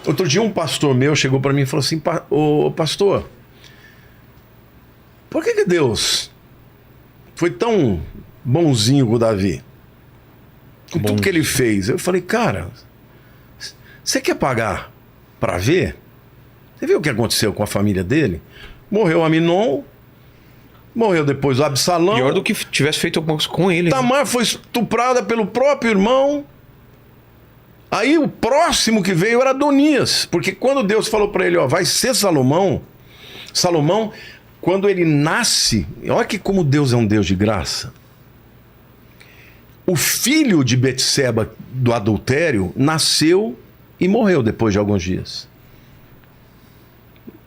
Outro dia um pastor meu chegou para mim e falou assim: ô pastor, por que Deus foi tão bonzinho com o Davi? Com tudo que ele fez. Eu falei: cara, você quer pagar para ver? Você viu o que aconteceu com a família dele? Morreu Aminon, morreu depois o Absalão. Pior do que tivesse feito alguma coisa com ele. Tamar foi estuprada pelo próprio irmão. Aí o próximo que veio era Adonias, porque quando Deus falou para ele, ó, vai ser Salomão, quando ele nasce, olha que como Deus é um Deus de graça. O filho de Betseba do adultério nasceu e morreu depois de alguns dias.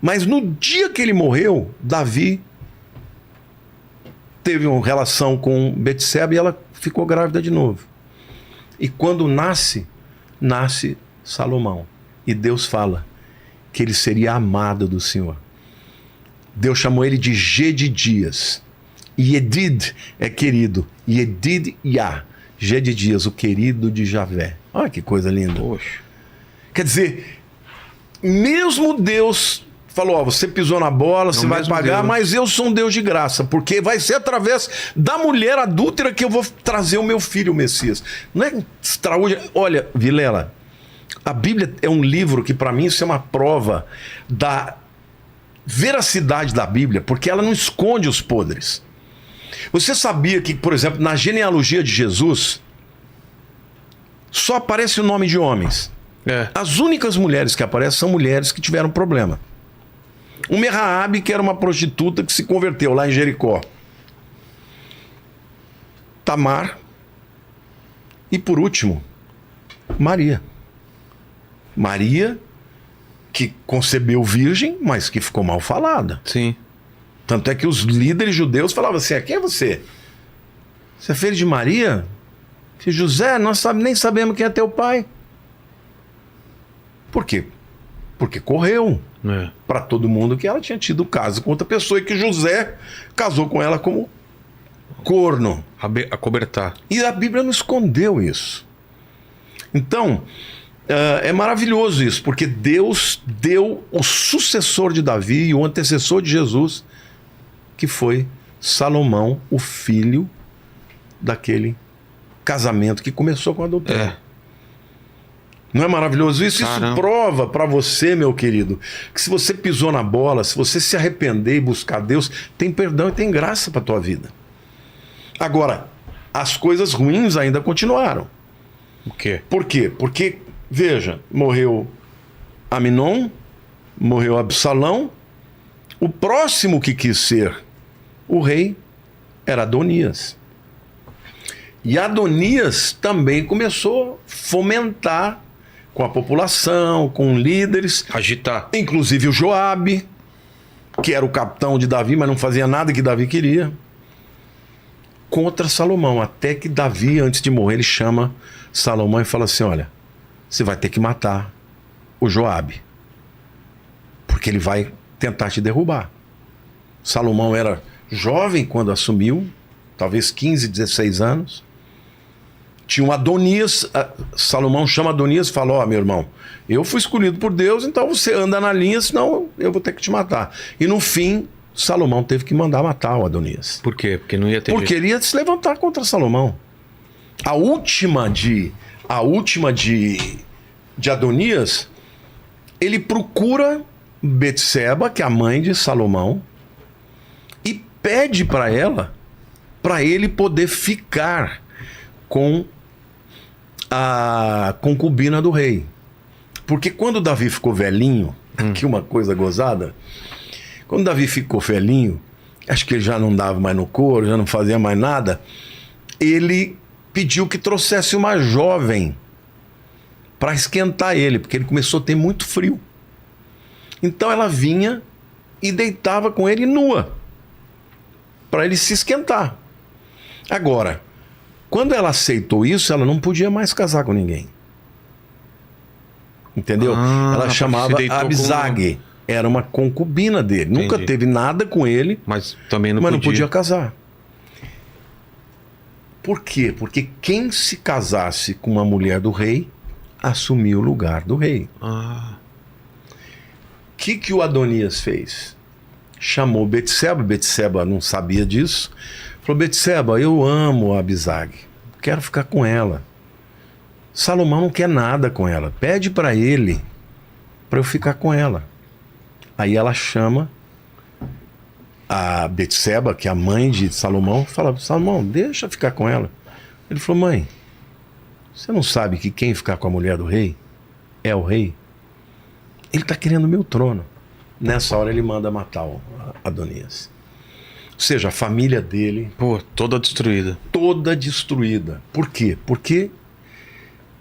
Mas no dia que ele morreu, Davi teve uma relação com Betseba e ela ficou grávida de novo. E quando nasce Salomão. E Deus fala que ele seria amado do Senhor. Deus chamou ele de Gedidias. Yedid é querido. Yedid-Yah. Gedidias, o querido de Javé. Olha que coisa linda. Poxa. Quer dizer, mesmo Deus falou, ó, você pisou na bola, você vai pagar, Deus. Mas eu sou um Deus de graça, porque vai ser através da mulher adúltera que eu vou trazer o meu filho, o Messias. Não é extraordinário. Olha, Vilela, a Bíblia é um livro que para mim isso é uma prova da veracidade da Bíblia, porque ela não esconde os podres. Você sabia que, por exemplo, na genealogia de Jesus, só aparece o nome de homens. As únicas mulheres que aparecem são mulheres que tiveram problema. Uma é Raabe, que era uma prostituta que se converteu lá em Jericó. Tamar. E por último, Maria. Maria, que concebeu virgem, mas que ficou mal falada. Sim. Tanto é que os líderes judeus falavam assim: quem é você? Você é filho de Maria? Filho de José? Nós nem sabemos quem é teu pai. Por quê? Porque correu para todo mundo que ela tinha tido caso com outra pessoa e que José casou com ela como corno. Acobertar. E a Bíblia não escondeu isso. Então, é maravilhoso isso, porque Deus deu o sucessor de Davi e o antecessor de Jesus, que foi Salomão, o filho daquele casamento que começou com adultério. Não é maravilhoso isso? Caramba. Isso prova para você, meu querido, que se você pisou na bola, se você se arrepender e buscar Deus, tem perdão e tem graça para tua vida. Agora, as coisas ruins ainda continuaram. O quê? Por quê? Porque, veja, morreu Aminon, morreu Absalão, o próximo que quis ser o rei era Adonias. E Adonias também começou a fomentar com a população, com líderes. Agitar. Inclusive o Joabe, que era o capitão de Davi, mas não fazia nada que Davi queria. Contra Salomão. Até que Davi, antes de morrer, ele chama Salomão e fala assim: olha, você vai ter que matar o Joabe, porque ele vai tentar te derrubar. Salomão era jovem quando assumiu, talvez 15, 16 anos. Tinha um Adonias, Salomão chama Adonias e fala: ó, meu irmão, eu fui escolhido por Deus, então você anda na linha, senão eu vou ter que te matar. E no fim, Salomão teve que mandar matar o Adonias. Por quê? Porque não ia ter Porque ele ia se levantar contra Salomão. A última de Adonias, ele procura Betseba, que é a mãe de Salomão, e pede para ela, para ele poder ficar com a concubina do rei. Porque quando Davi ficou velhinho, aqui uma coisa gozada, quando Davi ficou velhinho, acho que ele já não dava mais no couro, já não fazia mais nada, ele pediu que trouxesse uma jovem para esquentar ele, porque ele começou a ter muito frio. Então ela vinha e deitava com ele nua, para ele se esquentar. Agora, quando ela aceitou isso, ela não podia mais casar com ninguém. Entendeu? Ela chamava Abisag. Era uma concubina dele. Entendi. Nunca teve nada com ele, mas também não podia casar. Por quê? Porque quem se casasse com uma mulher do rei assumir o lugar do rei. Ah. O que o Adonias fez? Chamou Betseba. Betseba não sabia disso. Falou: Betseba, eu amo a Abisag, quero ficar com ela. Salomão não quer nada com ela, pede para ele para eu ficar com ela. Aí ela chama a Betseba, que é a mãe de Salomão, fala: Salomão, deixa eu ficar com ela. Ele falou: mãe, você não sabe que quem ficar com a mulher do rei é o rei? Ele está querendo o meu trono. Nessa hora ele manda matar o Adonias. Ou seja, a família dele... Pô, toda destruída. Toda destruída. Por quê? Porque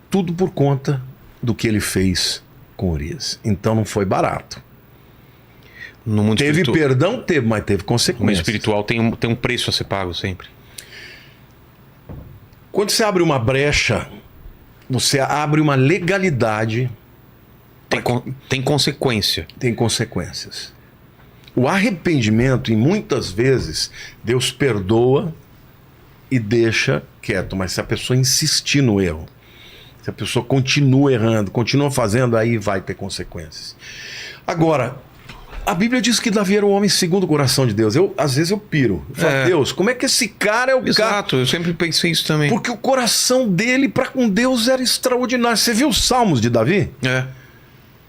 tudo por conta do que ele fez com Urias. Então não foi barato. No mundo teve perdão? Teve, mas teve consequências. No mundo espiritual tem um preço a ser pago sempre. Quando você abre uma brecha, você abre uma legalidade... Tem consequência. Tem consequências. O arrependimento, e muitas vezes, Deus perdoa e deixa quieto. Mas se a pessoa insistir no erro, se a pessoa continua errando, continua fazendo, aí vai ter consequências. Agora, a Bíblia diz que Davi era um homem segundo o coração de Deus. Às vezes eu piro. Eu falo: Deus, como é que esse cara é o cara? Exato, eu sempre pensei isso também. Porque o coração dele para com Deus era extraordinário. Você viu os salmos de Davi?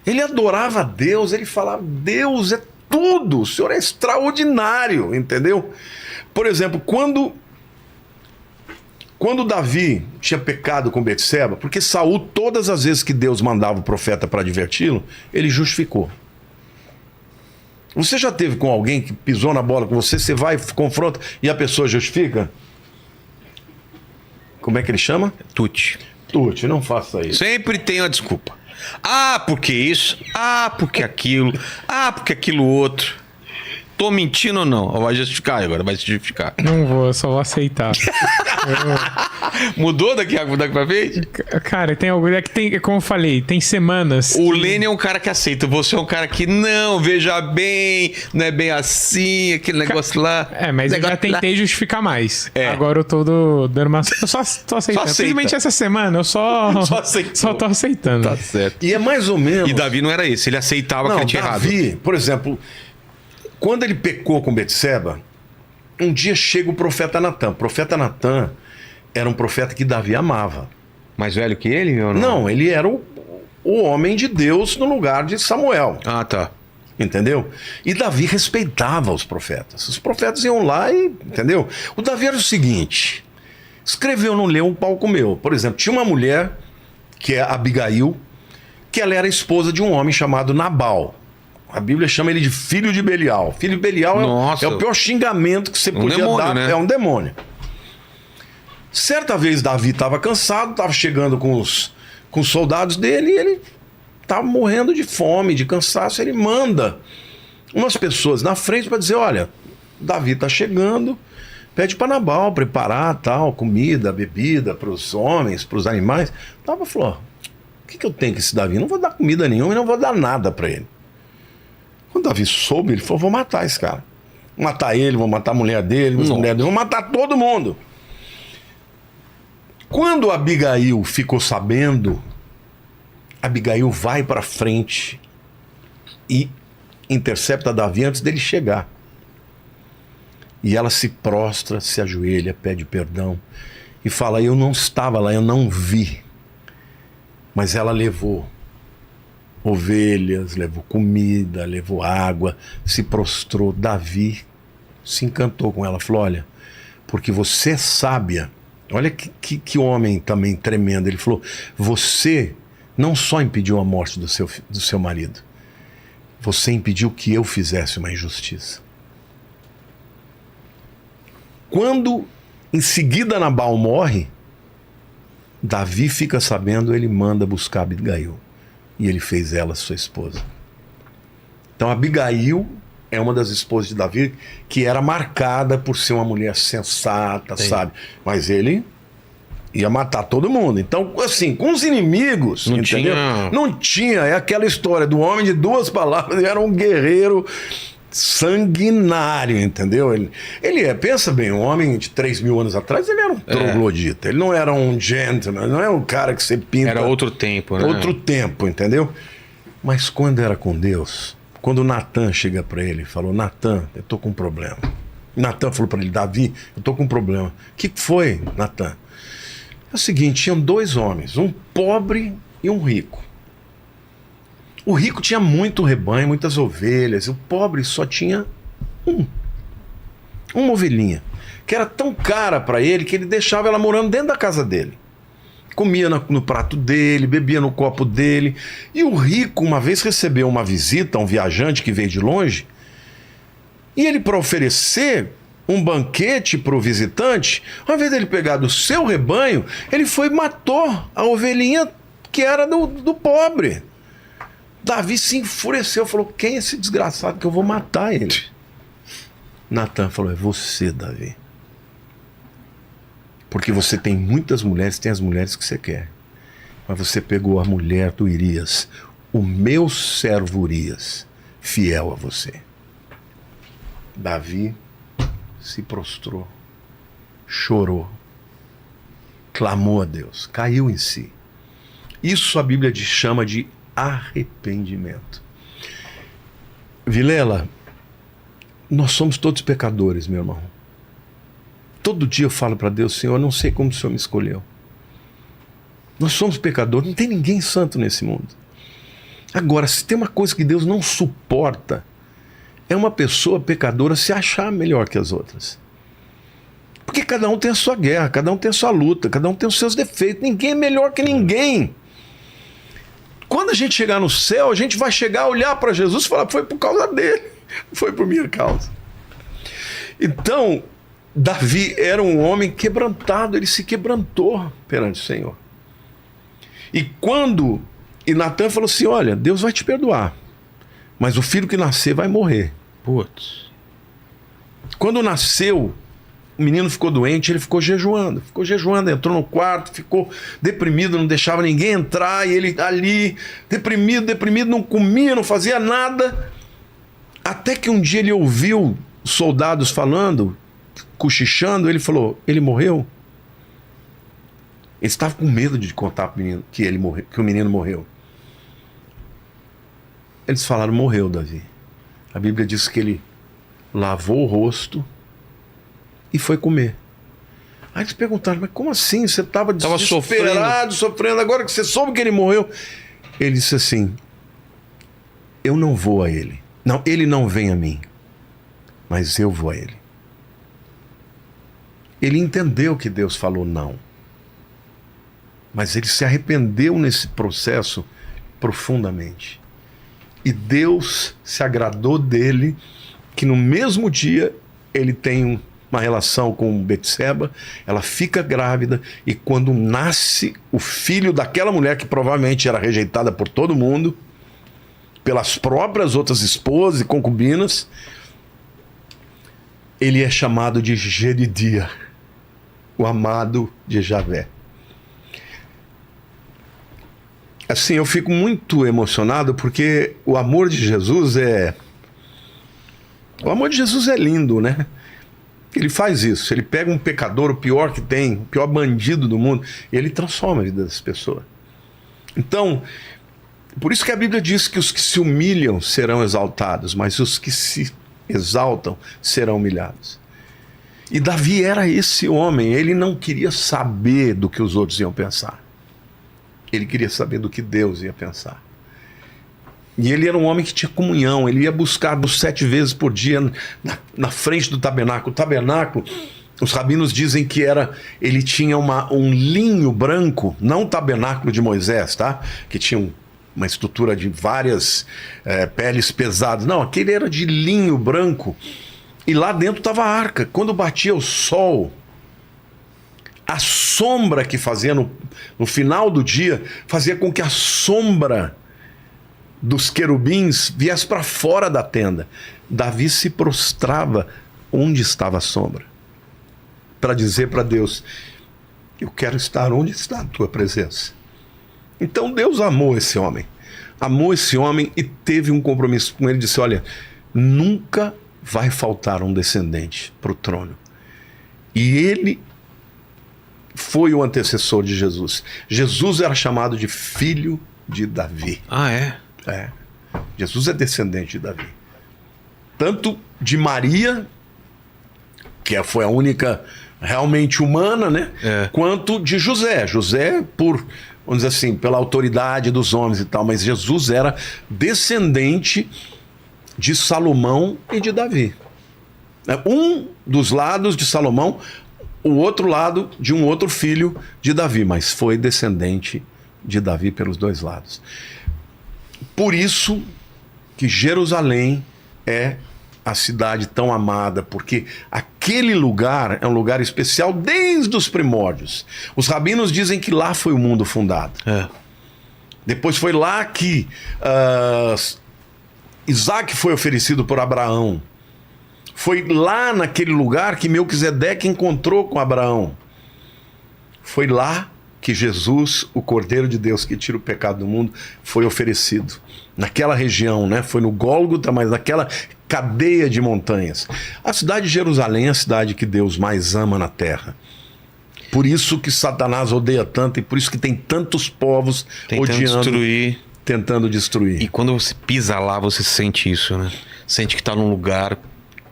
Ele adorava a Deus, ele falava: Deus é tudo, o Senhor é extraordinário, entendeu? Por exemplo, quando Davi tinha pecado com Betseba, porque Saul, todas as vezes que Deus mandava o profeta para adverti-lo, ele justificou. Você já teve com alguém que pisou na bola com você, você vai, confronta e a pessoa justifica? Como é que ele chama? Tuti, não faça isso. Sempre tem uma desculpa. Ah, porque isso? Ah, porque aquilo? Ah, porque aquilo outro? Tô mentindo ou não? Vai justificar agora, vai se justificar. Não vou, eu só vou aceitar. Mudou daqui pra frente? Cara, tem algo. É que tem, como eu falei, tem semanas. O Lênin é um cara que aceita. Você é um cara que não, veja bem, não é bem assim, aquele negócio lá. Mas eu já tentei justificar mais. Agora eu tô dando uma. Eu só tô aceitando. Simplesmente essa semana eu só tô aceitando. Tá certo. E é mais ou menos. E Davi não era esse, ele aceitava que ele tinha errado. Davi, por exemplo, quando ele pecou com Betseba, um dia chega o profeta Natan. O profeta Natan era um profeta que Davi amava. Mais velho que ele ou não? Não, ele era o homem de Deus no lugar de Samuel. Ah, tá. Entendeu? E Davi respeitava os profetas. Os profetas iam lá e... Entendeu? O Davi era o seguinte: escreveu, não leu, um pau comeu. Por exemplo, tinha uma mulher, que é Abigail, que ela era esposa de um homem chamado Nabal. A Bíblia chama ele de filho de Belial. Filho de Belial é o pior xingamento que você podia demônio, dar. né? É um demônio. Certa vez Davi estava cansado, estava chegando com os soldados dele e ele estava morrendo de fome, de cansaço. Ele manda umas pessoas na frente para dizer: olha, Davi está chegando, pede para Nabal preparar tal, comida, bebida para os homens, para os animais. Nabal falou: o que eu tenho com esse Davi? Não vou dar comida nenhuma e não vou dar nada para ele. Quando Davi soube, ele falou: vou matar esse cara. Vou matar ele, vou matar a mulher dele, vou matar todo mundo. Quando Abigail ficou sabendo, Abigail vai para frente e intercepta Davi antes dele chegar. E ela se prostra, se ajoelha, pede perdão e fala: eu não estava lá, eu não vi. Mas ela levou ovelhas, levou comida, levou água, se prostrou. Davi se encantou com ela, falou: olha, porque você é sábia. Olha que homem também tremendo. Ele falou: você não só impediu a morte do seu marido, você impediu que eu fizesse uma injustiça. Quando em seguida Nabal morre, Davi fica sabendo, ele manda buscar Abigail. E ele fez ela sua esposa. Então Abigail é uma das esposas de Davi que era marcada por ser uma mulher sensata, sabe? Mas ele ia matar todo mundo. Então, assim, com os inimigos, não entendeu? Tinha... Não tinha. É aquela história do homem de duas palavras. Ele era um guerreiro sanguinário, entendeu? Ele pensa bem, um homem de 3.000 anos atrás, ele era um troglodita. Ele não era um gentleman, não é um cara que você pinta. Era outro tempo, né? Outro tempo, entendeu? Mas quando era com Deus, quando Natan chega para ele e falou, Natan, eu tô com um problema. Natan falou para ele, Davi, eu tô com um problema. O que foi, Natan? É o seguinte, tinham 2 homens, um pobre e um rico. O rico tinha muito rebanho, muitas ovelhas. O pobre só tinha uma ovelhinha, que era tão cara para ele que ele deixava ela morando dentro da casa dele. Comia no prato dele, bebia no copo dele. E o rico, uma vez, recebeu uma visita, um viajante que veio de longe, e ele, para oferecer um banquete para o visitante, ao invés dele pegar do seu rebanho, ele foi e matou a ovelhinha que era do pobre. Davi se enfureceu, falou, quem é esse desgraçado que eu vou matar ele? Natan falou, é você, Davi. Porque você tem muitas mulheres, tem as mulheres que você quer. Mas você pegou a mulher do Urias, o meu servo Urias, fiel a você. Davi se prostrou, chorou, clamou a Deus, caiu em si. Isso a Bíblia chama de arrependimento. Vilela, nós somos todos pecadores, meu irmão. Todo dia eu falo para Deus, Senhor, eu não sei como o Senhor me escolheu. Nós somos pecadores, não tem ninguém santo nesse mundo. Agora, se tem uma coisa que Deus não suporta, é uma pessoa pecadora se achar melhor que as outras. Porque cada um tem a sua guerra, cada um tem a sua luta, cada um tem os seus defeitos, ninguém é melhor que ninguém. Quando a gente chegar no céu, a gente vai chegar a olhar para Jesus e falar, foi por causa dele, foi por minha causa. Então, Davi era um homem quebrantado, ele se quebrantou perante o Senhor. E Natan falou assim, olha, Deus vai te perdoar, mas o filho que nascer vai morrer. Putz. Quando nasceu, o menino ficou doente, ele ficou jejuando, entrou no quarto, ficou deprimido, não deixava ninguém entrar, e ele ali, deprimido, não comia, não fazia nada, até que um dia ele ouviu soldados falando, cochichando, ele falou, ele morreu? Ele estava com medo de contar pro menino que o menino morreu. Eles falaram, morreu, Davi. A Bíblia diz que ele lavou o rosto e foi comer. Aí eles perguntaram, mas como assim? Você estava desesperado, sofrendo, agora que você soube que ele morreu. Ele disse assim, eu não vou a ele. Não, ele não vem a mim, mas eu vou a ele. Ele entendeu que Deus falou não. Mas ele se arrependeu nesse processo profundamente. E Deus se agradou dele, que no mesmo dia ele tem uma relação com Betseba, ela fica grávida, e quando nasce o filho daquela mulher que provavelmente era rejeitada por todo mundo, pelas próprias outras esposas e concubinas, ele é chamado de Jedidia, o amado de Javé. Assim, eu fico muito emocionado porque o amor de Jesus é lindo, né? Ele faz isso, ele pega um pecador, o pior que tem, o pior bandido do mundo, e ele transforma a vida das pessoas. Então, por isso que a Bíblia diz que os que se humilham serão exaltados, mas os que se exaltam serão humilhados. E Davi era esse homem, ele não queria saber do que os outros iam pensar. Ele queria saber do que Deus ia pensar. E ele era um homem que tinha comunhão, ele ia buscar 7 vezes por dia na frente do tabernáculo. O tabernáculo, os rabinos dizem que ele tinha um linho branco, não o tabernáculo de Moisés, tá? Que tinha uma estrutura de várias peles pesadas. Não, aquele era de linho branco. E lá dentro estava a arca. Quando batia o sol, a sombra que fazia no final do dia, fazia com que a sombra dos querubins viesse para fora da tenda. Davi se prostrava onde estava a sombra, para dizer para Deus, eu quero estar onde está a tua presença. Então Deus amou esse homem e teve um compromisso com ele, disse, olha, nunca vai faltar um descendente para o trono. E ele foi o antecessor de Jesus. Jesus era chamado de filho de Davi. Ah, é? É. Jesus é descendente de Davi. Tanto de Maria, que foi a única realmente humana, né? Quanto de José. José, vamos dizer assim, pela autoridade dos homens e tal, mas Jesus era descendente de Salomão e de Davi. Um dos lados de Salomão, o outro lado de um outro filho de Davi, mas foi descendente de Davi pelos dois lados. Por isso que Jerusalém é a cidade tão amada, porque aquele lugar é um lugar especial desde os primórdios. Os rabinos dizem que lá foi o mundo fundado. Depois foi lá que Isaac foi oferecido por Abraão. Foi lá naquele lugar que Melquisedeque encontrou com Abraão. Foi lá que Jesus, o Cordeiro de Deus que tira o pecado do mundo, foi oferecido. Naquela região, né? Foi no Gólgota, mas naquela cadeia de montanhas. A cidade de Jerusalém é a cidade que Deus mais ama na terra. Por isso que Satanás odeia tanto e por isso que tem tantos povos tentando destruir. E quando você pisa lá, você sente isso, né? Sente que tá num lugar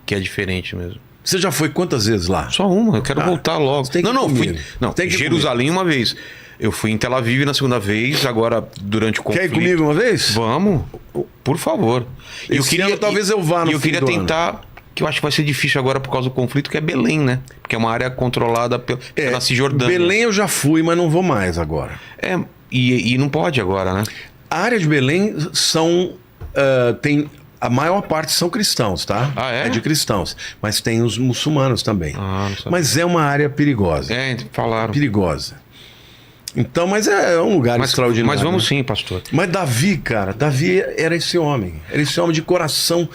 que é diferente mesmo. Você já foi quantas vezes lá? Só uma, eu quero voltar logo. Fui Jerusalém uma vez. Eu fui em Tel Aviv na segunda vez, agora durante o conflito. Quer ir comigo uma vez? Vamos, por favor. Talvez eu vá no fim do ano. Eu queria tentar, que eu acho que vai ser difícil agora por causa do conflito, que é Belém, né? Porque é uma área controlada pela Cisjordânia. Belém eu já fui, mas não vou mais agora. E não pode agora, né? A área de Belém tem... A maior parte são cristãos, tá? Ah, é? É de cristãos. Mas tem os muçulmanos também. Mas é uma área perigosa. Falaram. Perigosa. Então, mas é um lugar extraordinário. Mas vamos sim, pastor. Mas Davi, cara, Davi era esse homem. Era esse homem de coração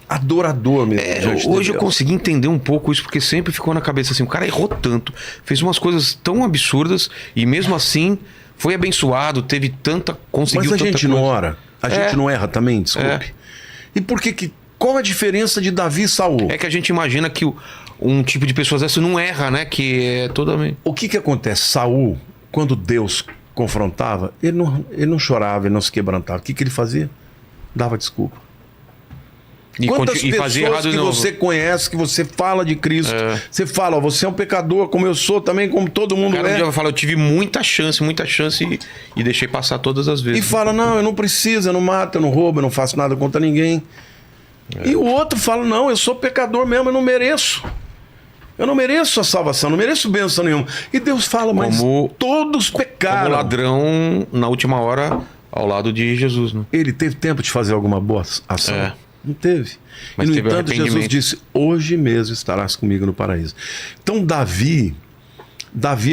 adorador mesmo. Hoje eu consegui entender um pouco isso, porque sempre ficou na cabeça assim, o cara errou tanto, fez umas coisas tão absurdas e mesmo assim foi abençoado, conseguiu Mas a gente coisa. não ora. A gente não erra também, desculpe. E por que... Qual a diferença de Davi e Saul? É que a gente imagina que um tipo de pessoa dessa não erra, né? Que é totalmente... O que acontece? Saul, quando Deus confrontava, ele não chorava, ele não se quebrantava. O que ele fazia? Dava desculpa. Quantas pessoas que você conhece, que você fala de Cristo, você fala, você é um pecador como eu sou também, como todo mundo é. Um dia eu tive muita chance e deixei passar todas as vezes. E fala, não, eu não preciso, eu não mato, eu não roubo, eu não faço nada contra ninguém. E o outro fala, não, eu sou pecador mesmo, eu não mereço. Eu não mereço a salvação, não mereço bênção nenhuma. E Deus fala, mas todos pecaram. Como ladrão, na última hora, ao lado de Jesus, né? Ele teve tempo de fazer alguma boa ação? Não teve. Mas, no entanto, Jesus disse, hoje mesmo estarás comigo no paraíso. Então, Davi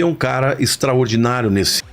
é um cara extraordinário nesse